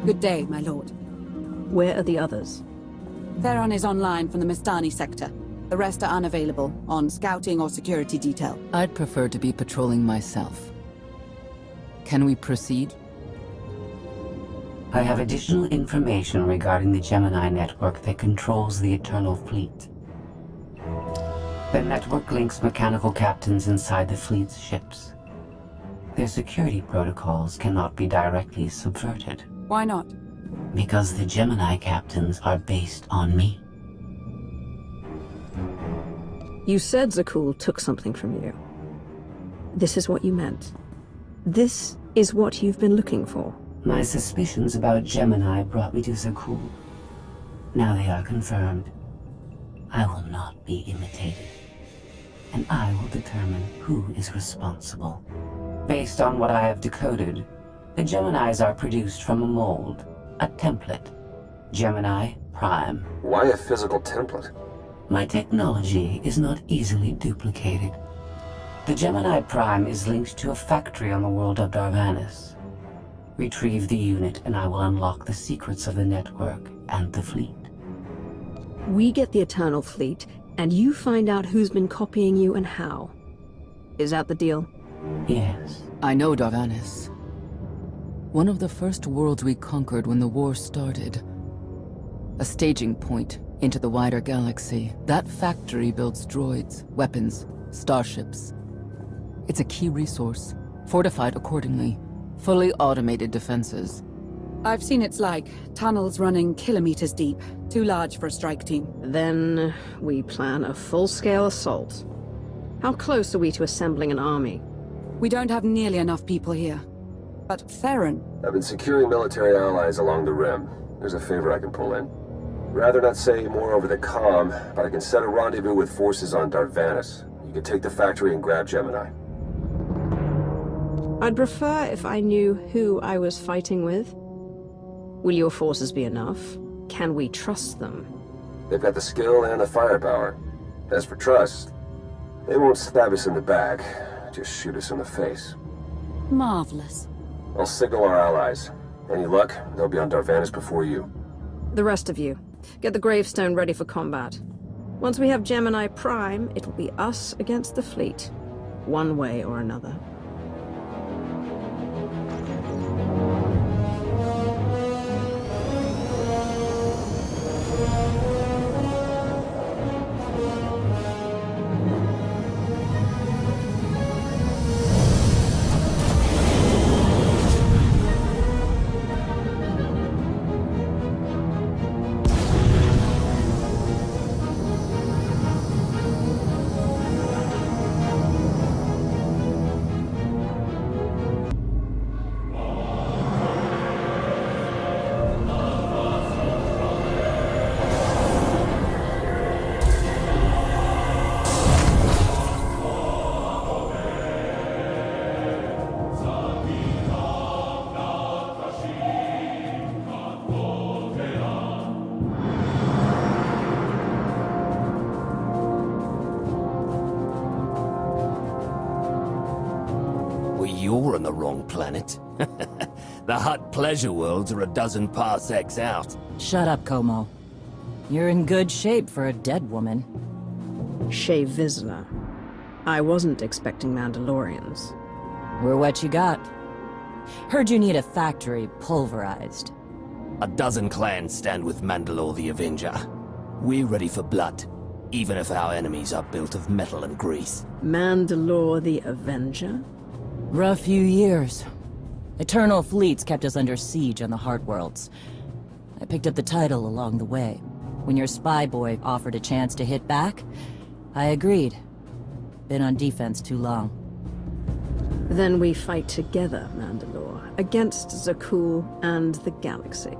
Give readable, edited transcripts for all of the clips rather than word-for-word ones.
Good day, my lord. Where are the others? Theron is online from the Mistani sector. The rest are unavailable, on scouting or security detail. I'd prefer to be patrolling myself. Can we proceed? I have additional information regarding the Gemini network that controls the Eternal Fleet. The network links mechanical captains inside the fleet's ships. Their security protocols cannot be directly subverted. Why not? Because the Gemini captains are based on me. You said Zakul took something from you. This is what you meant. This is what you've been looking for. My suspicions about Gemini brought me to Zakul. Now they are confirmed. I will not be imitated. And I will determine who is responsible. Based on what I have decoded, the Geminis are produced from a mold, a template. Gemini Prime. Why a physical template? My technology is not easily duplicated. The Gemini Prime is linked to a factory on the world of Darvanis. Retrieve the unit and I will unlock the secrets of the network and the fleet. We get the Eternal Fleet, and you find out who's been copying you and how. Is that the deal? Yes. I know Darvanis. One of the first worlds we conquered when the war started. A staging point into the wider galaxy. That factory builds droids, weapons, starships. It's a key resource, fortified accordingly. Fully automated defenses. I've seen it's like tunnels running kilometers deep, too large for a strike team. Then we plan a full-scale assault. How close are we to assembling an army? We don't have nearly enough people here. But Theron... I've been securing military allies along the rim. There's a favor I can pull in. Rather not say more over the comm, but I can set a rendezvous with forces on Darvanis. You can take the factory and grab Gemini. I'd prefer if I knew who I was fighting with. Will your forces be enough? Can we trust them? They've got the skill and the firepower. As for trust, they won't stab us in the back, just shoot us in the face. Marvelous. I'll signal our allies. Any luck, they'll be on Darvanis before you. The rest of you, get the gravestone ready for combat. Once we have Gemini Prime, it will be us against the fleet, one way or another. You're on the wrong planet. The Hutt pleasure worlds are a dozen parsecs out. Shut up, Como. You're in good shape for a dead woman. Shea Vizsla. I wasn't expecting Mandalorians. We're what you got. Heard you need a factory pulverized. A dozen clans stand with Mandalore the Avenger. We're ready for blood, even if our enemies are built of metal and grease. Mandalore the Avenger? Rough few years. Eternal fleets kept us under siege on the Heart Worlds. I picked up the title along the way. When your spy boy offered a chance to hit back, I agreed. Been on defense too long. Then we fight together, Mandalore, against Zakul and the galaxy.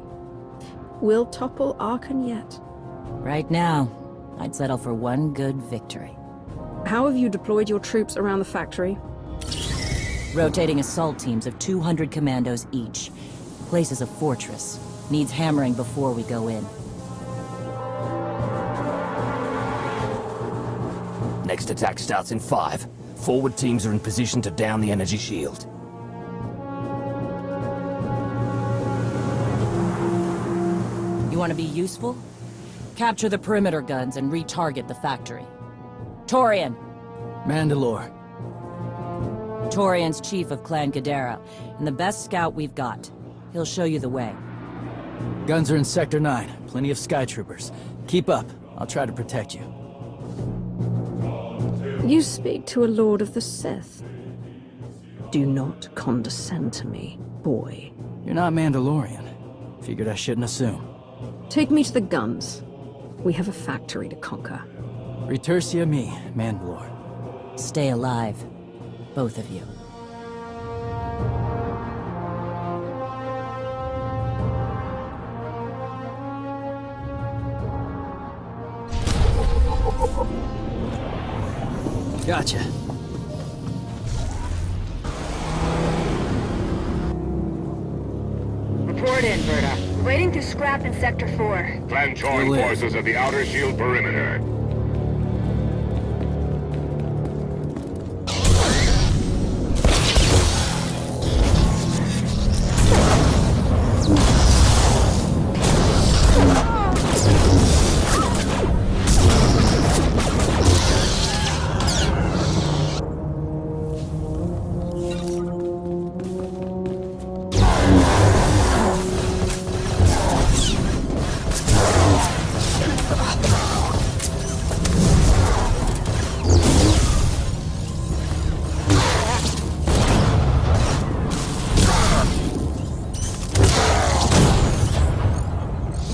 We'll topple Arkan yet. Right now, I'd settle for one good victory. How have you deployed your troops around the factory? Rotating assault teams of 200 commandos each. Place is a fortress. Needs hammering before we go in. Next attack starts in 5. Forward teams are in position to down the energy shield. You want to be useful? Capture the perimeter guns and retarget the factory. Torian! Mandalore. Torian's chief of Clan Ghidorah, and the best scout we've got. He'll show you the way. Guns are in Sector 9. Plenty of Sky Troopers. Keep up. I'll try to protect you. You speak to a Lord of the Sith. Do not condescend to me, boy. You're not Mandalorian. Figured I shouldn't assume. Take me to the guns. We have a factory to conquer. Retursia me, Mandalore. Stay alive. Both of you. Gotcha. Report in, Berta. We're waiting to scrap in Sector 4. Clan join Live. forces at the outer shield perimeter.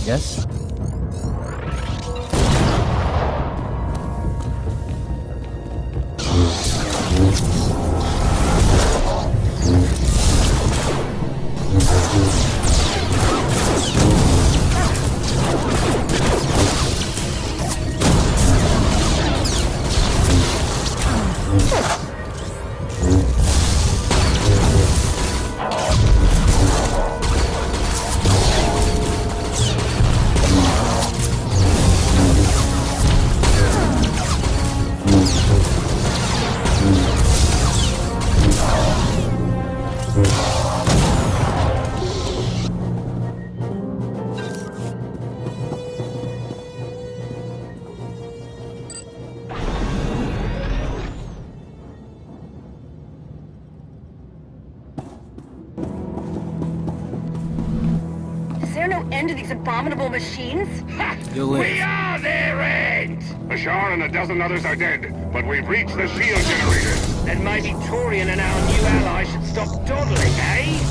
Yes? Is there no end to these abominable machines? You'll live. We are their end! Ashar and a dozen others are dead, but we've reached the shield generator. Then maybe Torian and our new ally should stop dawdling, eh?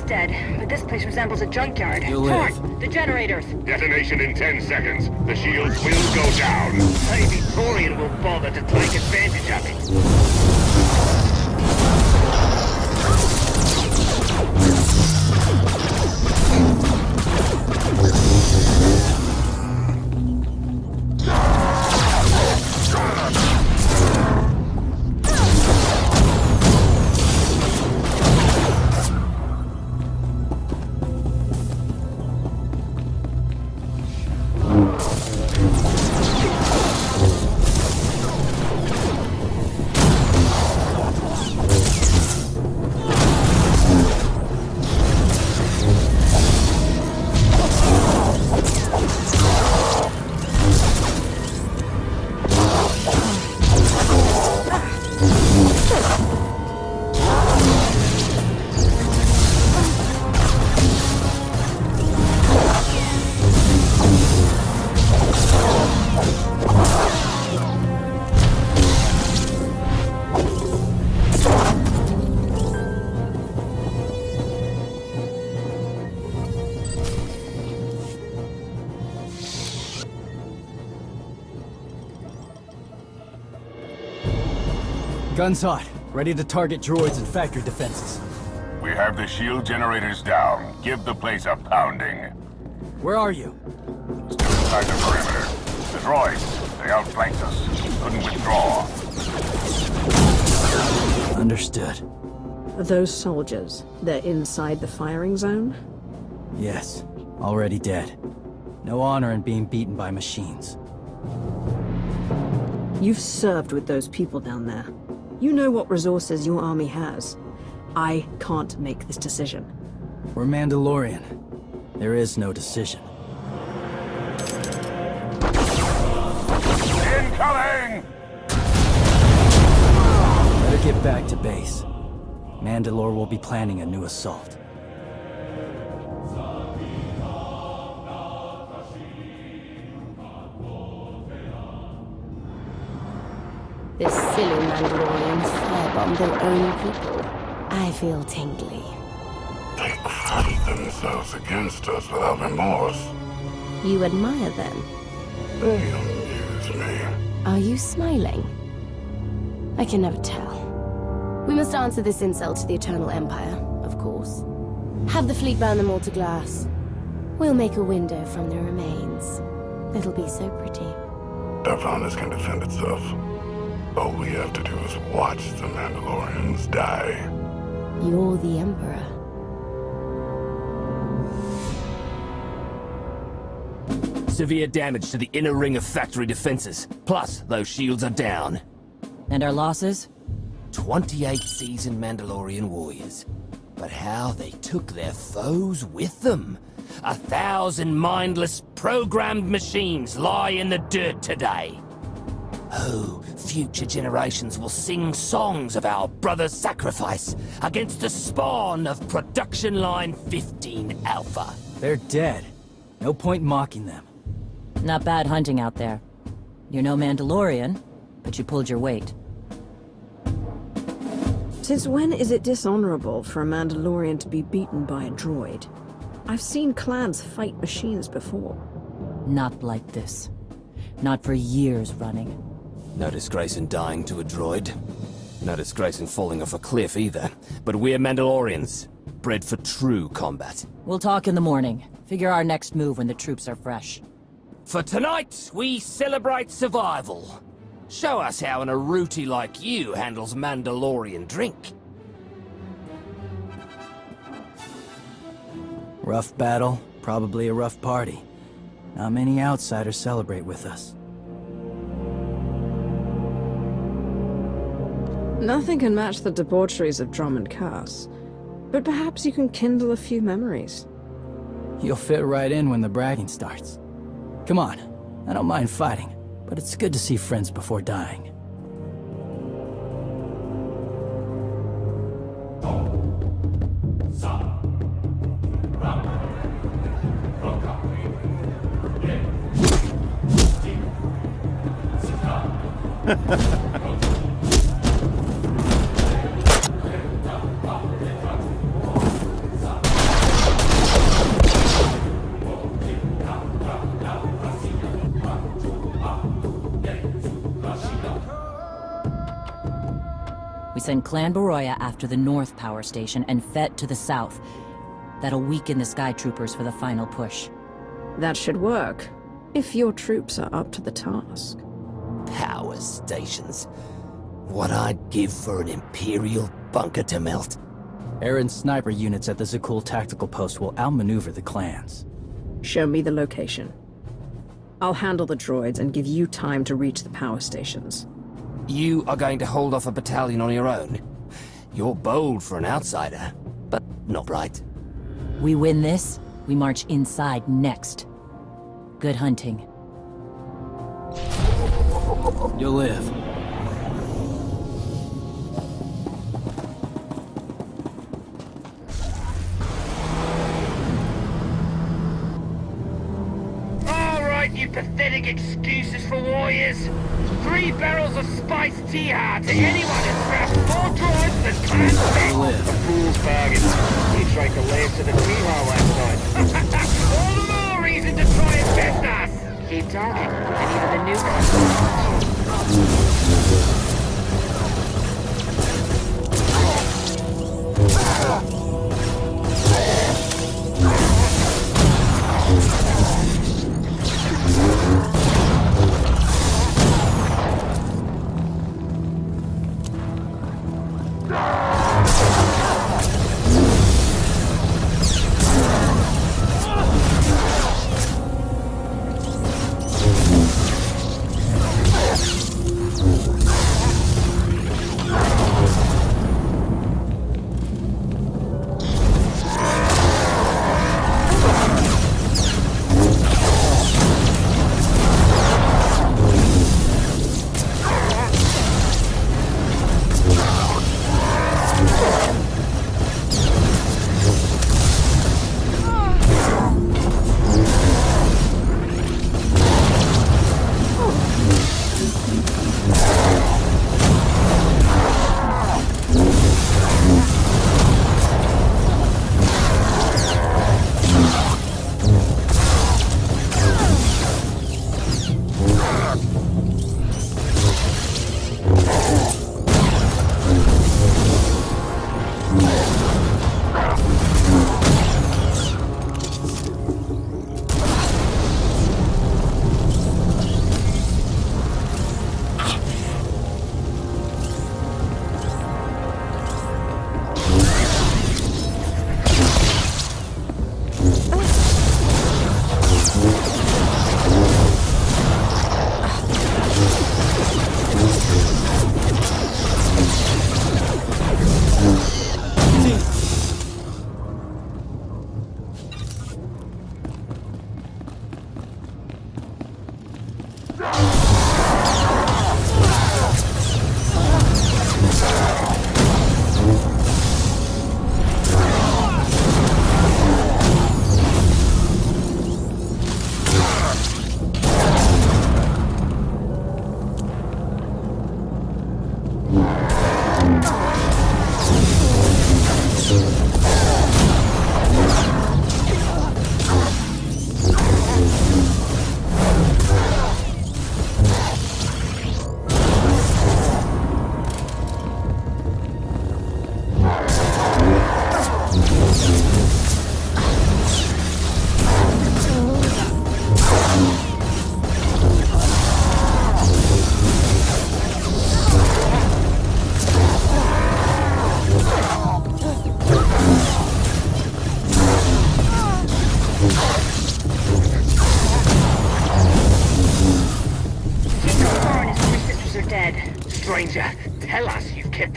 Dead, but this place resembles a junkyard. You'll live. Torn, the generators. Detonation in 10 seconds. The shields will go down. Maybe Torian will bother to take advantage of it. Guns hot. Ready to target droids and factory defenses. We have the shield generators down. Give the place a pounding. Where are you? Still inside the perimeter. The droids, they outflanked us. Couldn't withdraw. Understood. Those soldiers, they're inside the firing zone? Yes. Already dead. No honor in being beaten by machines. You've served with those people down there. You know what resources your army has. I can't make this decision. We're Mandalorian. There is no decision. Incoming! Better get back to base. Mandalore will be planning a new assault. This silly Mandalorians firebomb their own people. I feel tingly. They crowded themselves against us without remorse. You admire them? They amuse me. Are you smiling? I can never tell. We must answer this insult to the Eternal Empire, of course. Have the fleet burn them all to glass. We'll make a window from their remains. It'll be so pretty. Darvanus can defend itself. All we have to do is watch the Mandalorians die. You're the Emperor. Severe damage to the inner ring of factory defenses. Plus, those shields are down. And our losses? 28 seasoned Mandalorian warriors. But how they took their foes with them. 1,000 mindless, programmed machines lie in the dirt today. Oh, future generations will sing songs of our brother's sacrifice against the spawn of Production Line 15 Alpha. They're dead. No point mocking them. Not bad hunting out there. You're no Mandalorian, but you pulled your weight. Since when is it dishonorable for a Mandalorian to be beaten by a droid? I've seen clans fight machines before. Not like this. Not for years running. No disgrace in dying to a droid. No disgrace in falling off a cliff either. But we're Mandalorians, bred for true combat. We'll talk in the morning. Figure our next move when the troops are fresh. For tonight, we celebrate survival. Show us how an Aruti like you handles Mandalorian drink. Rough battle, probably a rough party. Not many outsiders celebrate with us. Nothing can match the debaucheries of Drummond Cass, but perhaps you can kindle a few memories. You'll fit right in when the bragging starts. Come on, I don't mind fighting, but it's good to see friends before dying. We send Clan Baroya after the North Power Station and Fett to the south. That'll weaken the Sky Troopers for the final push. That should work, if your troops are up to the task. Power stations. What I'd give for an Imperial bunker to melt. Aaron's sniper units at the Zakul tactical post will outmaneuver the clans. Show me the location. I'll handle the droids and give you time to reach the power stations. You are going to hold off a battalion on your own. You're bold for an outsider, but not right. We win this, we march inside next. Good hunting. You'll live. You pathetic excuses for warriors. 3 barrels of spiced tea-ha to anyone who crashed more droids than Clan Fett. A fool's bargain. You tried to lay us to the tea-ha last night. All the more reason to try and best us. Keep talking, and even the newcomers.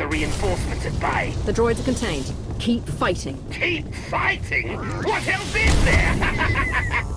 the reinforcements at bay. The droids are contained. Keep fighting. Keep fighting? What else is there?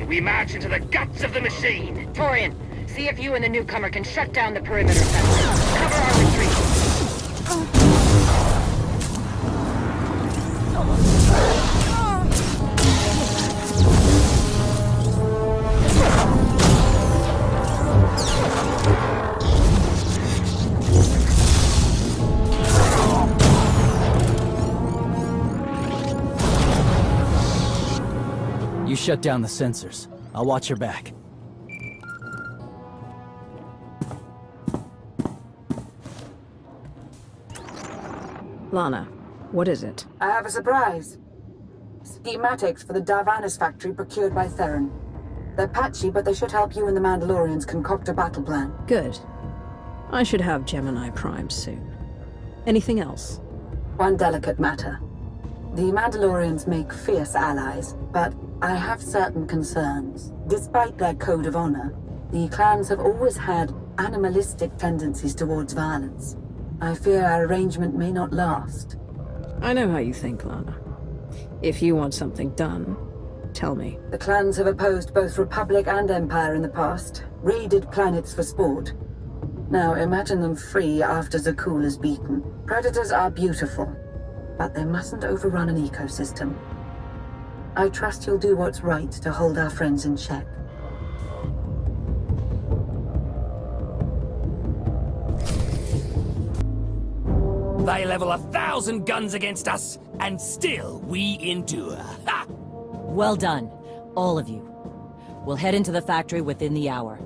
We march into the guts of the machine. Torian, see if you and the newcomer can shut down the perimeter fence. Cover our retreat. You shut down the sensors. I'll watch your back. Lana, what is it? I have a surprise. Schematics for the Darvanis factory procured by Theron. They're patchy, but they should help you and the Mandalorians concoct a battle plan. Good. I should have Gemini Prime soon. Anything else? One delicate matter. The Mandalorians make fierce allies, but I have certain concerns. Despite their code of honor, the clans have always had animalistic tendencies towards violence. I fear our arrangement may not last. I know how you think, Lana. If you want something done, tell me. The clans have opposed both Republic and Empire in the past, raided planets for sport. Now imagine them free after Zakul is beaten. Predators are beautiful, but they mustn't overrun an ecosystem. I trust you'll do what's right to hold our friends in check. They level 1,000 guns against us, and still we endure. Ha! Well done, all of you. We'll head into the factory within the hour.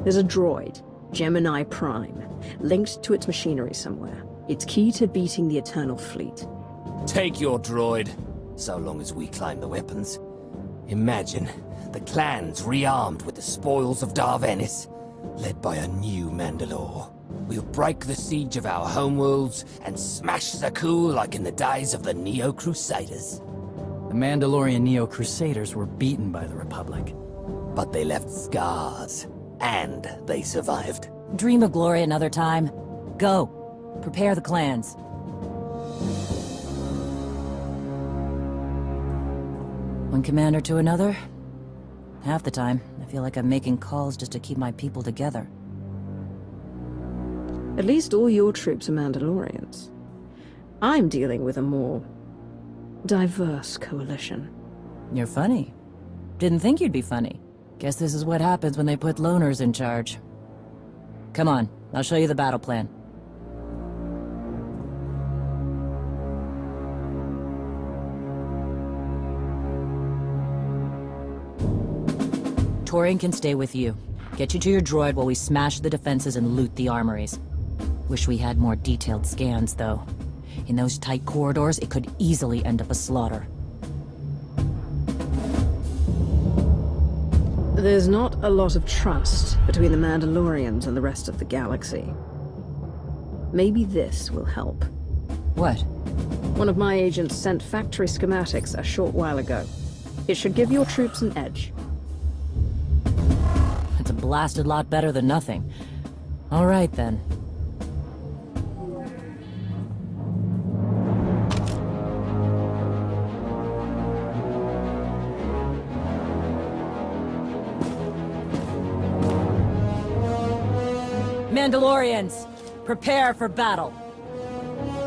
There's a droid, Gemini Prime, linked to its machinery somewhere. It's key to beating the Eternal Fleet. Take your droid, so long as we claim the weapons. Imagine the clans rearmed with the spoils of Darvanis, led by a new Mandalore. We'll break the siege of our homeworlds and smash Zakul like in the days of the Neo-Crusaders. The Mandalorian Neo-Crusaders were beaten by the Republic. But they left scars, and they survived. Dream of glory another time. Go. Prepare the clans. One commander to another. Half the time, I feel like I'm making calls just to keep my people together. At least all your troops are Mandalorians. I'm dealing with a more diverse coalition. You're funny. Didn't think you'd be funny. Guess this is what happens when they put loners in charge. Come on, I'll show you the battle plan. Torian can stay with you. Get you to your droid while we smash the defenses and loot the armories. Wish we had more detailed scans, though. In those tight corridors, it could easily end up a slaughter. There's not a lot of trust between the Mandalorians and the rest of the galaxy. Maybe this will help. What? One of my agents sent factory schematics a short while ago. It should give your troops an edge. It's a blasted lot better than nothing. All right, then. Mandalorians, prepare for battle.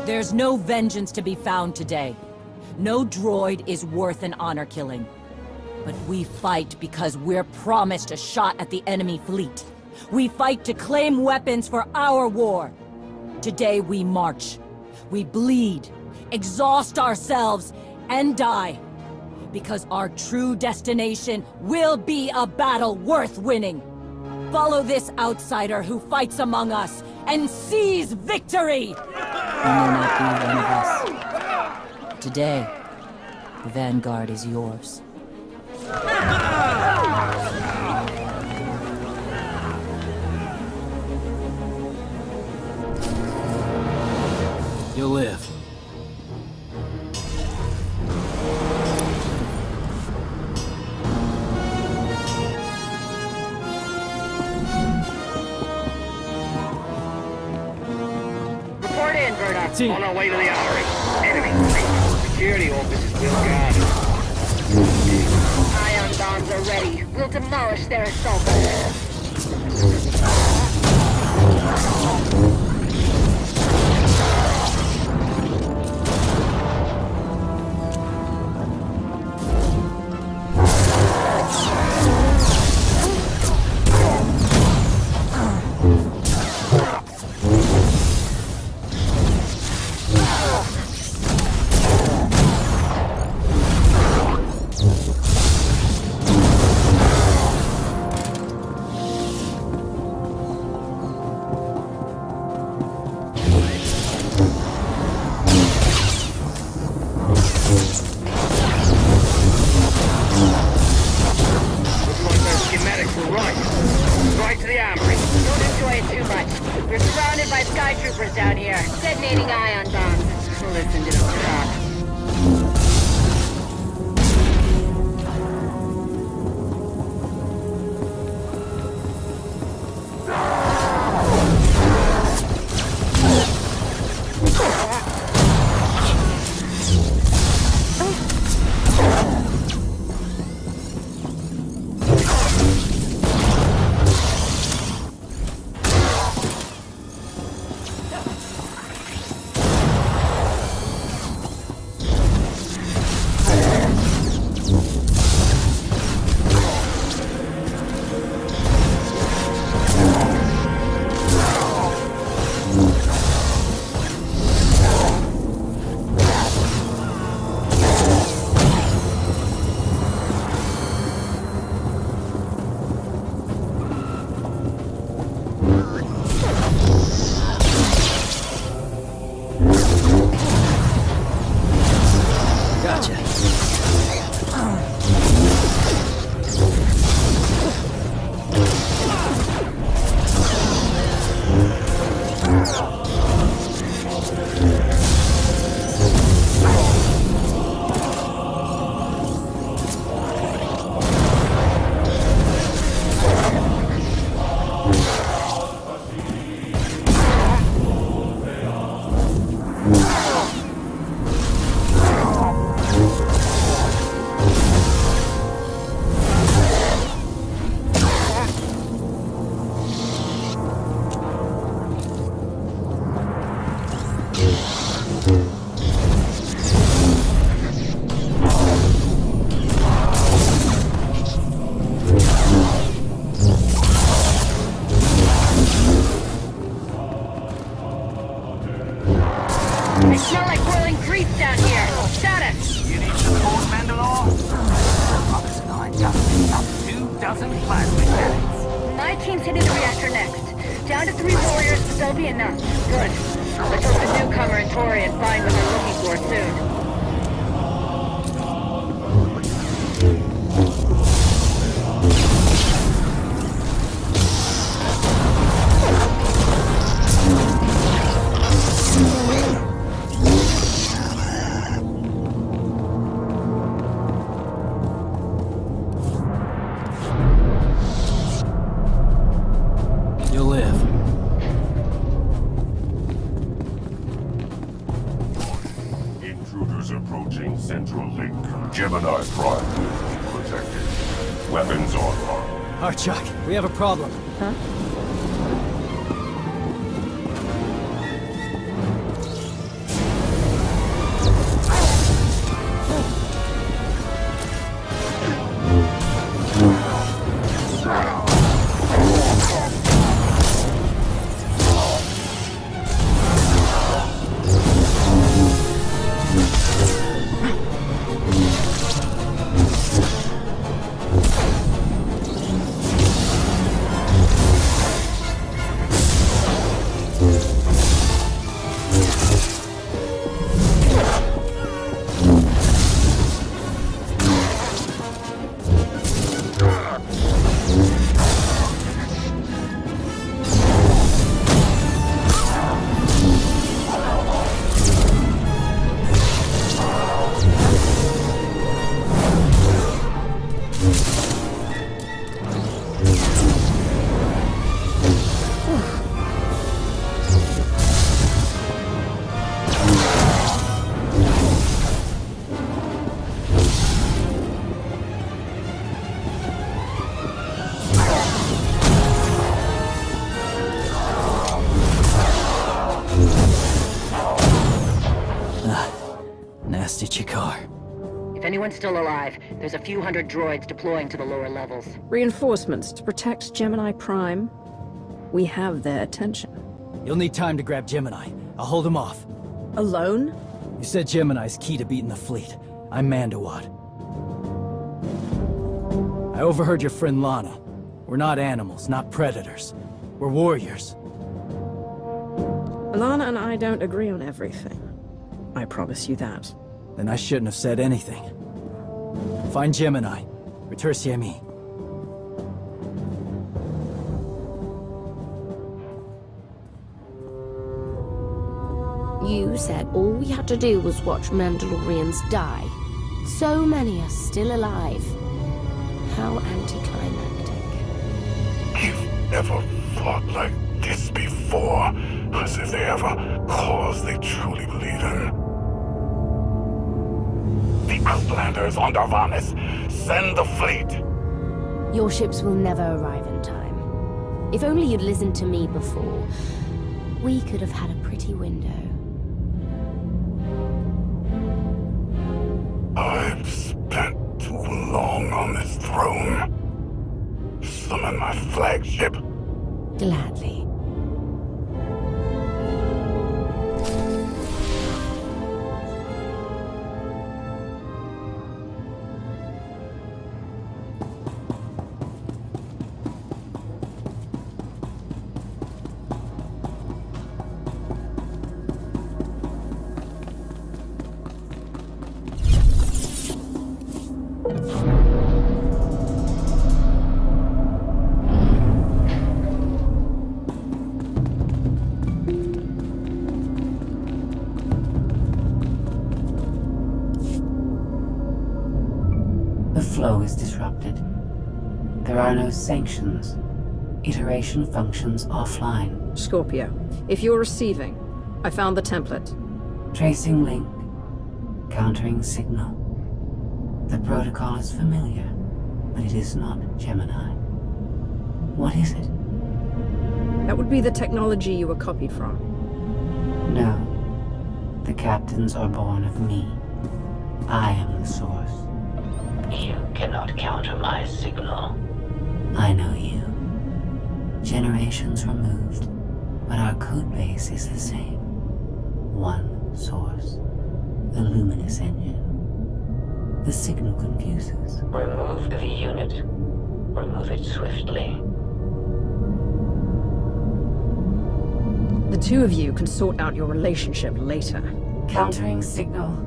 There's no vengeance to be found today. No droid is worth an honor killing. But we fight because we're promised a shot at the enemy fleet. We fight to claim weapons for our war. Today we march. We bleed, exhaust ourselves, and die. Because our true destination will be a battle worth winning. Follow this outsider who fights among us and seize victory! You may not be one of us. Today, the Vanguard is yours. You'll live. Report in, Verda. Team. On our way to the armory. Enemy security officers will guard. Ion bombs are ready. We'll demolish their assault. Right to the armory. Don't enjoy it too much. We're surrounded by sky troopers down here, detonating ion bombs. Listen to the talk. I smell like boiling grease down here. Status! You need support, Mandalore? Officer 9 just picked up 24 plasma cannons. My team's hitting the reactor next. Down to 3 warriors, but they'll be enough. Good. Let's hope the newcomer and Torian find what they're looking for soon. You'll live. Intruders approaching Central Link. Gemini Prime will be protected. Weapons online. Archuk, we have a problem. If anyone's still alive, there's a few hundred droids deploying to the lower levels. Reinforcements to protect Gemini Prime. We have their attention. You'll need time to grab Gemini. I'll hold him off. Alone? You said Gemini's key to beating the fleet. I'm Mandawad. I overheard your friend Lana. We're not animals, not predators. We're warriors. Alana and I don't agree on everything. I promise you that. Then I shouldn't have said anything. Find Gemini. Retursi me. You said all we had to do was watch Mandalorians die. So many are still alive. How anticlimactic. You've never fought like this before, as if they have a cause they truly believe in. The Outlanders on Darvanis, send the fleet! Your ships will never arrive in time. If only you'd listened to me before, we could have had a pretty window. I've spent too long on this throne. Summon my flagship. Gladly. The flow is disrupted. There are no sanctions. Iteration functions offline. Scorpio, if you're receiving, I found the template. Tracing link. Countering signal. The protocol is familiar, but it is not Gemini. What is it? That would be the technology you were copied from. No. The captains are born of me. I am the source. You cannot counter my signal. I know you. Generations removed, but our code base is the same. One source. The luminous engine. The signal confuses. Remove the unit. Remove it swiftly. The two of you can sort out your relationship later. Countering signal.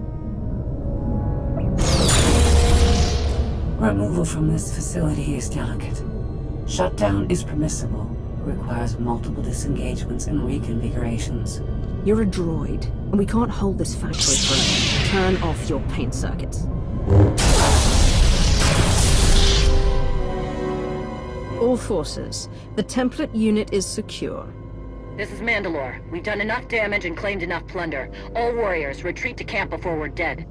Removal from this facility is delicate. Shutdown is permissible, but requires multiple disengagements and reconfigurations. You're a droid, and we can't hold this factory forever. Turn off your paint circuits. All forces, the template unit is secure. This is Mandalore. We've done enough damage and claimed enough plunder. All warriors, retreat to camp before we're dead.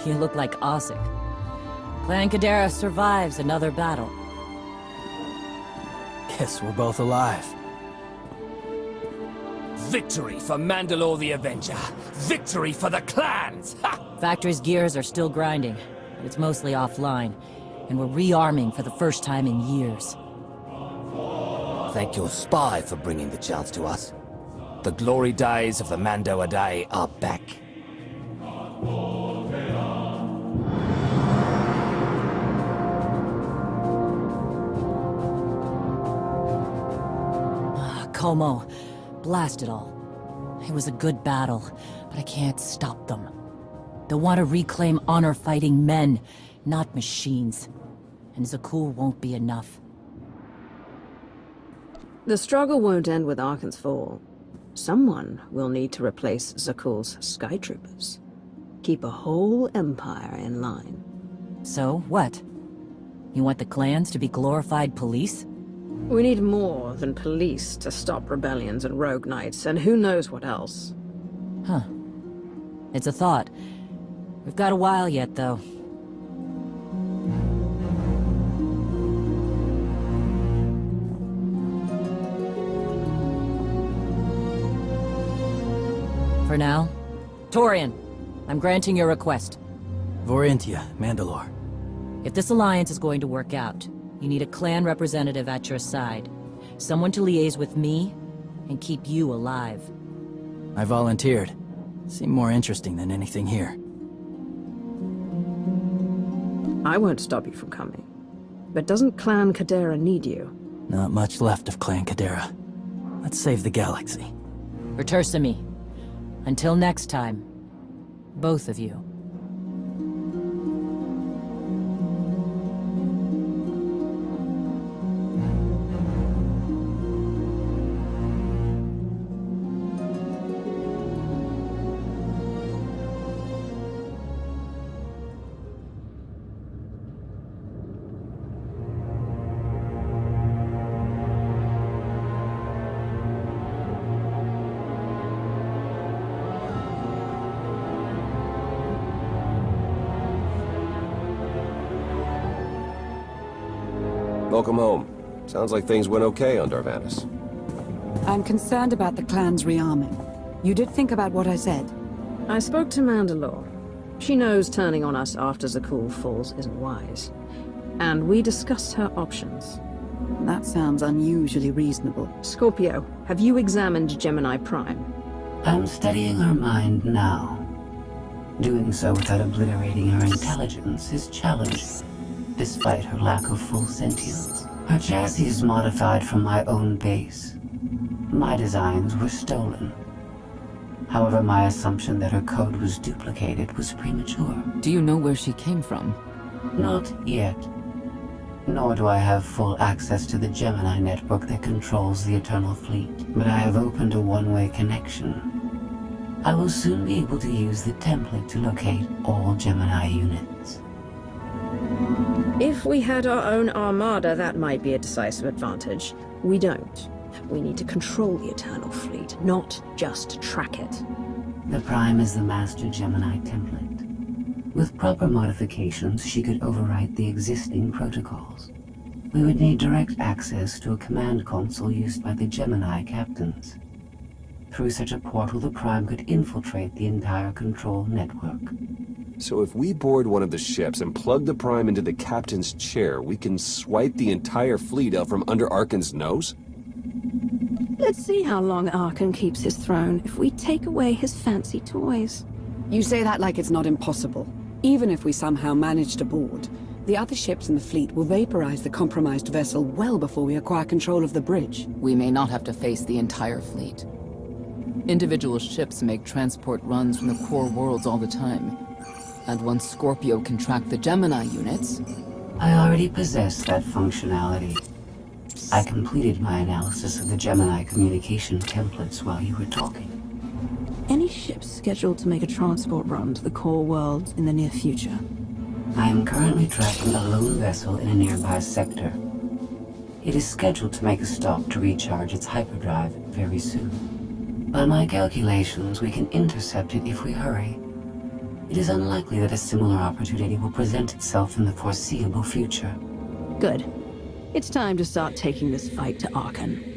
You look like Osik. Clan Kadera survives another battle. Guess we're both alive. Victory for Mandalore the Avenger! Victory for the clans! Ha! Factory's gears are still grinding, but it's mostly offline, and we're rearming for the first time in years. Thank your spy for bringing the chance to us. The glory days of the Mando Adae are back. Como, blast it all. It was a good battle, but I can't stop them. They want to reclaim honor-fighting men, not machines. And Zakul won't be enough. The struggle won't end with Arkan's fall. Someone will need to replace Zakul's skytroopers. Keep a whole empire in line. So, what? You want the clans to be glorified police? We need more than police to stop rebellions and rogue knights, and who knows what else. Huh. It's a thought. We've got a while yet, though. For now, Torian, I'm granting your request. Vorintia, Mandalore. If this alliance is going to work out, you need a clan representative at your side. Someone to liaise with me and keep you alive. I volunteered. Seemed more interesting than anything here. I won't stop you from coming. But doesn't Clan Kadera need you? Not much left of Clan Kadera. Let's save the galaxy. Return me. Until next time, both of you. Welcome home. Sounds like things went okay on Darvanis. I'm concerned about the clan's rearming. You did think about what I said? I spoke to Mandalore. She knows turning on us after Zakul falls isn't wise. And we discussed her options. That sounds unusually reasonable. Scorpio, have you examined Gemini Prime? I'm studying her mind now. Doing so without obliterating her intelligence is challenging, despite her lack of full sentience. Her chassis is modified from my own base. My designs were stolen. However, my assumption that her code was duplicated was premature. Do you know where she came from? Not yet. Nor do I have full access to the Gemini network that controls the Eternal Fleet. But I have opened a one-way connection. I will soon be able to use the template to locate all Gemini units. If we had our own armada, that might be a decisive advantage. We don't. We need to control the Eternal Fleet, not just track it. The Prime is the master Gemini template. With proper modifications, she could overwrite the existing protocols. We would need direct access to a command console used by the Gemini captains. Through such a portal, the Prime could infiltrate the entire control network. So if we board one of the ships and plug the Prime into the captain's chair, we can swipe the entire fleet out from under Arkan's nose? Let's see how long Arkan keeps his throne if we take away his fancy toys. You say that like it's not impossible. Even if we somehow manage to board, the other ships in the fleet will vaporize the compromised vessel well before we acquire control of the bridge. We may not have to face the entire fleet. Individual ships make transport runs from the core worlds all the time. And once Scorpio can track the Gemini units... I already possess that functionality. I completed my analysis of the Gemini communication templates while you were talking. Any ships scheduled to make a transport run to the core world in the near future? I am currently tracking a lone vessel in a nearby sector. It is scheduled to make a stop to recharge its hyperdrive very soon. By my calculations, we can intercept it if we hurry. It is unlikely that a similar opportunity will present itself in the foreseeable future. Good. It's time to start taking this fight to Arkan.